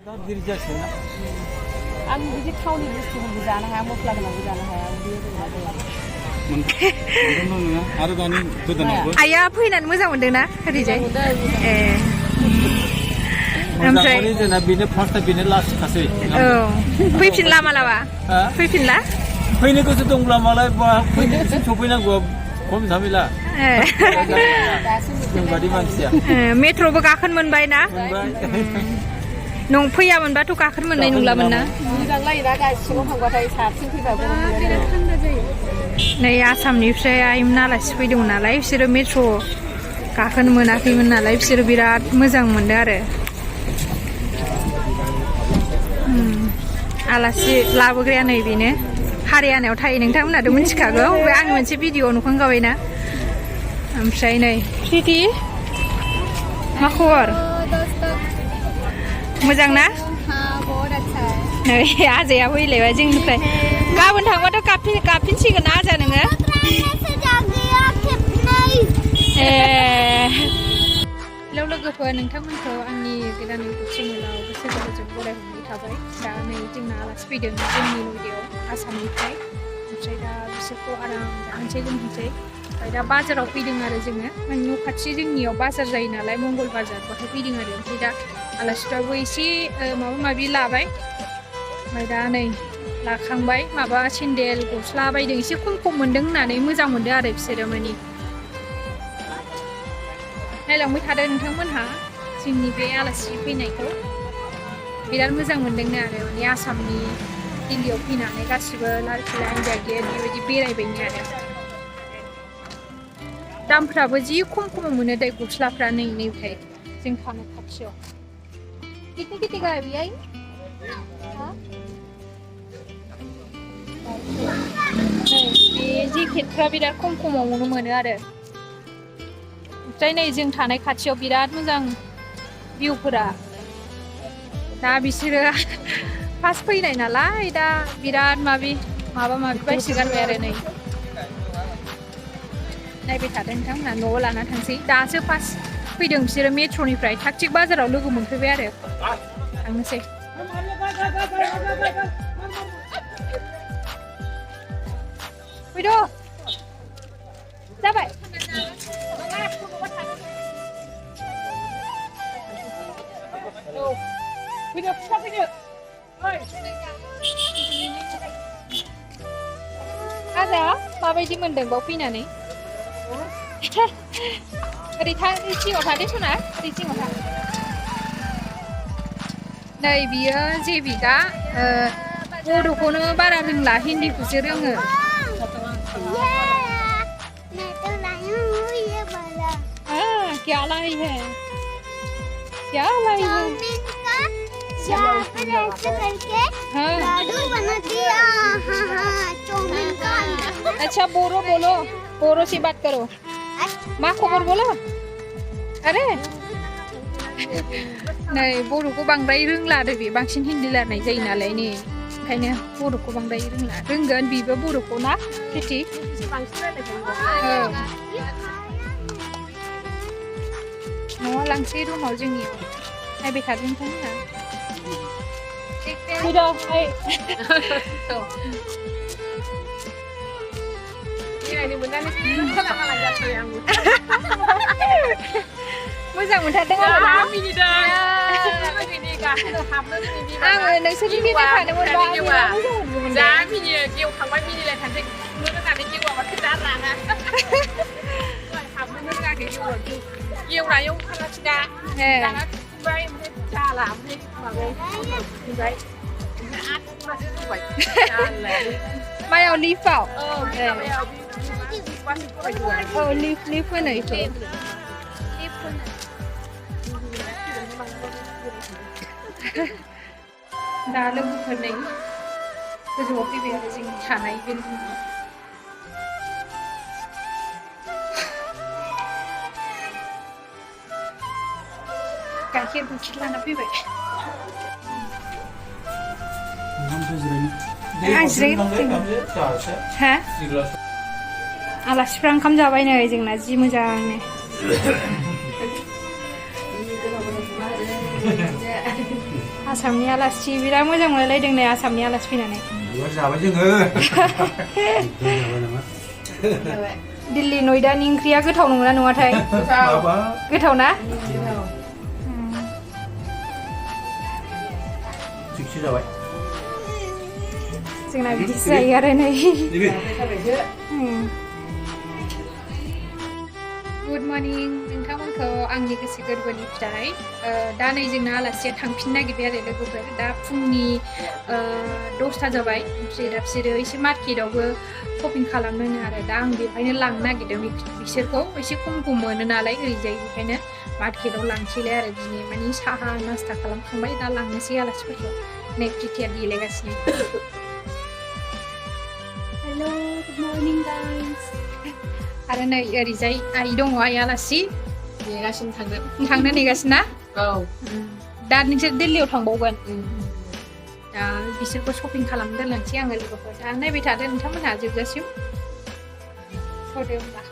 आं बिदि थावनि बुस्थुखौ जानो हाया मस्ला गोनांखौ जानो हाया आरो दानि गोदानावबो आइया फैनानै मोजां मोनदोंना ओरैजाय ए ओमफ्राय जोंना बेनो फार्स्ट बेनो लास्ट खासै औ फैफिनला मालाबा फैफिनला फैनो गोसो दंब्ला मालाय फैनो सफैनांगौ खम थामिला जोंबादि मानसिया मेट्र'बो गाखोनो मोनबाय ना नों फैयामोनबाथ' गाखोनो मोननाय नंलामोन ना मोजांलाय ना गासिबो थांबाथाय साबसिन फैबाबो नै आसामनिफ्राय आइमोन आलासि फैदोंमोन नालाय बिसोरो मेट्र' गाखोनो मोनाखैमोन नालाय बिसोरो बिराद मोजां मोनदों आरो आलासि लाबोग्राया नै बेनो हारियानायाव थायो नोंथांमोनाथ' मिथिखागौ बे आं मोनसे भिडिअ नुखांखाबायना ओमफ्राय नै प्रिति मा खबर मोजां ना नै आजाया फैलायबाय जोंनिफ्राय गाबोन थांबाथ' गाबफिनसिगोन ना आजा नोङो ए हेलौ लोगोफोर नोंथांमोनखौ आंनि गोदान इउटुब चेनेलाव गोसो गोरबोजों बरायहरनाय थाबाय दा नै जोंना आलासि फैदों जोंनि न'आव आसामनिफ्राय ओमफ्राय दा बिसोरखौ आराम जानोसै लोंहोसै ओमफ्राय दा बाजाराव फैदों आरो जोङो न' खाथि जोंनियाव बाजार जायो नालाय मंगल बाजार बाहाय फैदों आरो ओमफ्राय दा आलासिफ्राबो एसे माबा माबि लाबाय ओमफ्राय दा नै लाखांबाय माबा सेन्देल गस्ला बायदों एसे खम मोन्दों होननानै मोजां मोनदों आरो बिसोरो माने नायलांबाय थादों नोंथांमोनहा जोंनि बे आलासि फैनायखौ बिराद मोजां मोनदोंनो आरो माने आसामनि दिल्लीयाव फैनानै गासिबो लालकिल्ला इन्डिया गेट बेबायदि बेरायबायनो आरो दामफ्राबो जि खम मोनो दै गस्लाफ्रा नै नैफ्राय जों थानाय खाथियाव कितने कितने का है भैया बे जेकेटफ्रा बिराद खमावनो मोनो आरो ओमफ्राय नै जों थानाय खाथियाव बिराद मोजां भिउफोरा दा बिसोरो फार्स्ट फैनाय नालाय दा बिराद माबा माबि बायसोगारबाय आरो नै नायबाय थादों नोंथांमोना न'आव लाना थांसै दासो फार्स्ट फैदों बिसोरो मेट्र'निफ्राय थाग थिग बाजाराव लोगो मोनफैबाय आरो थांनोसै फैद' जाबाय फैदो फिसा फैदो आजा माबायदि मोनदों बाव फैनानै ओरै सिङाव थादो सना ओरै सिङाव था नै बियो जेबिका बर'खौनो बारा रोंला हिन्दीखौसो रोङो क्या लाई है क्या लाई है अच्छा बोरो बोलो बोरो से बात करो मा खबर बोलो अरे नै बर'खौ बांद्राय रोंला आरो बे बांसिन हिन्दी रायलायनाय जायो नालाय नै ओंखायनो बर'खौ बांद्राय रोंला रोंगोन बिबो बर'खौ ना प्रिति न'आव लांसै रुमाव जोंनियाव नायबाय थादों नोंथांमोना मोजां मोनथारदों आङो नोंसोरनि भिडिअ थानो मोनबा जा भिडिअ गेव थांबाय मिनिलाय थानोसै रोंनानै गेवाबाथाय दा राना हाबनो रोङाखै गेवनायाव थांगासिनो दा दाना थुबाय ओमफ्राय जाला ओमफ्राय माबाय मायाव लिफआव लिफ होनो इखौ दा लोगोफोर नै गोजौआव फैबाय आरो जों थानाय बिल्डिंआव गाइखेर बुखि लाना फैबाय आलासिफ्रा ओंखाम जाबाय नै जोंना जि मोजांनो आसामनि आलासि बिराद मोजां मोनलायलायदों नै आसामनि आलासि फैनानै जाबाय जोङो दिल्ली नयदानि ओंख्रिया गोथाव नंगौना नङाथाय गोथाव ना थिगसे जाबाय जोंना बिदिसो जायो आरो नै गुड मर्निं नोंथांमोनखौ आंनि गोसो गोरबोनि फिथाइ दा नै जोंना आलासिया थांफिननो नागिरबाय आरो लोगोफोर दा फुंनि 10ता जाबाय ओमफ्राय दा बिसोरो एसे मार्केटावबो शपिं खालामनो आरो दा आं बेवहायनो लांनो नागिरदों बिसोरखौ एसे खम मोनो नालाय ओरैजाय बेखायनो मार्केटाव लांसैलाय आरो दिनै माने साहा नास्ता खालामखांबाय दा लांनोसै आलासिफोरखौ नै प्रिथिया देलायगासिनो हेलो गुड मर्निं गाइस आरो नै ओरैजाय आइ दङ आइ आलासि नेगासिनो थांनो नेगासिनो ना औ दा नोंसोर दिल्लीयाव थांबावगोन दा बिसोरखौ शपिं खालामनो दोनलांसै आङो लोगोफोर दा नायबाय थादो नोंथांमोनहा जोबजासिम थ'दो होमबा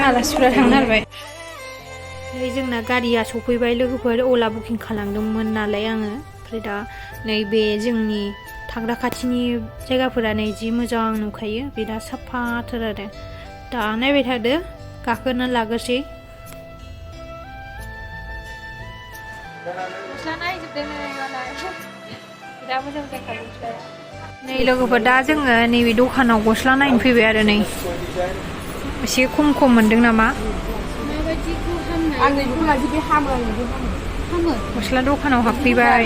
आलासिफोरा थांनो नागिरबाय नै जोंना गारिया सफैबाय लोगोफोर अला बुकिं खालामदोंमोन नालाय आङो ओमफ्राय दा नैबे जोंनि थाग्रा खाथिनि जायगाफोरा नै जि मोजां नुखायो बिराद साफाथार आरो दा नायबाय थादो गाखोना लाग्रोसै नै लोगोफोर दा जोङो नैबे दखानाव गस्ला नायनो फैबाय आरो नै एसे खम मोनदों नामा गस्ला दखानाव हाबफैबाय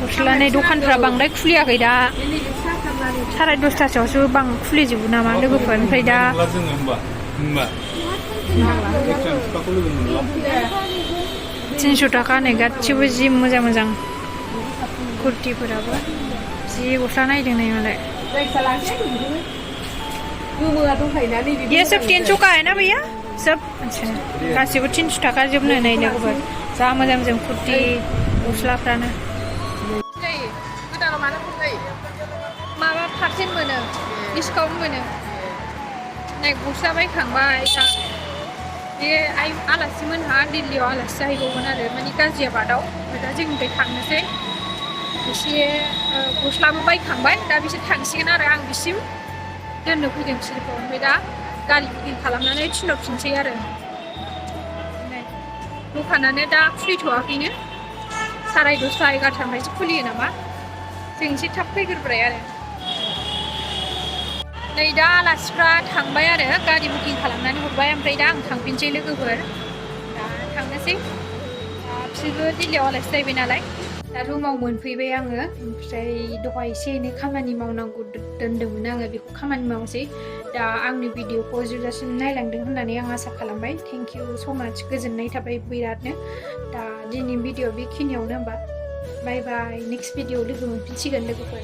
गस्ला नै दखानफ्रा बांद्राय खुलियाखै दा 10:30 खुलिजोबो नामा लोगोफोर ओमफ्राय दा 300 थाखा नै गासिबो जि मोजां कुर्तिफोराबो जि गस्ला नायदों नै मालाय ये सब 300 का है ना भैया सब अच्छा गासिबो 300 थाखा जोबनो नै लोगोफोर जा मोजां कुर्ति गस्लाफ्रानो माबा % मोनो डिसकाउन्ट मोनो नै गस्ला बायखांबाय दा बे आलासिमोनहा दिल्लीयाव आलासि जाहैबावगोन आरो माने गाजियाबादाव दा जोंनिफ्राय थांनोसै एसे गस्लाबो बायखांबाय दा बिसोर थांसिगोन आरो आं बिसिम दोननो फैदों बिसोरखौ ओमफ्राय दा गारि बुकिं खालामनानै थिनहरफिनसै आरो दखानानो दा खुलिथ'वाखैनो 10:30 11:00 खुलियो नामा जों एसे थाब फैग्रोबाय आरो नै दा आलासिफ्रा थांबाय आरो गारि बुकिं खालामनानै हरबाय ओमफ्राय दा आं थांफिनसै लोगोफोर दा थांनोसै बिसोरबो दिल्लीयाव आलासि जाहैबाय नालाय दा रुमाव मोनफैबाय आङो ओमफ्राय दहाय एसे एनै खामानि मावनांगौ दोनदोंमोन आङो बेखौ खामानि मावसै दा आंनि भिडिअखौ जोबजासिम नायलांदों होननानै आं आसा खालामबाय थेंक इउ स' माच गोजोननाय थाबाय बिरादनो दा दिनैनि भिडिअ बेखिनियावनो होमबा बाय बाय नेक्स्ट भिडिअ लोगो मोनफिनसिगोन लोगोफोर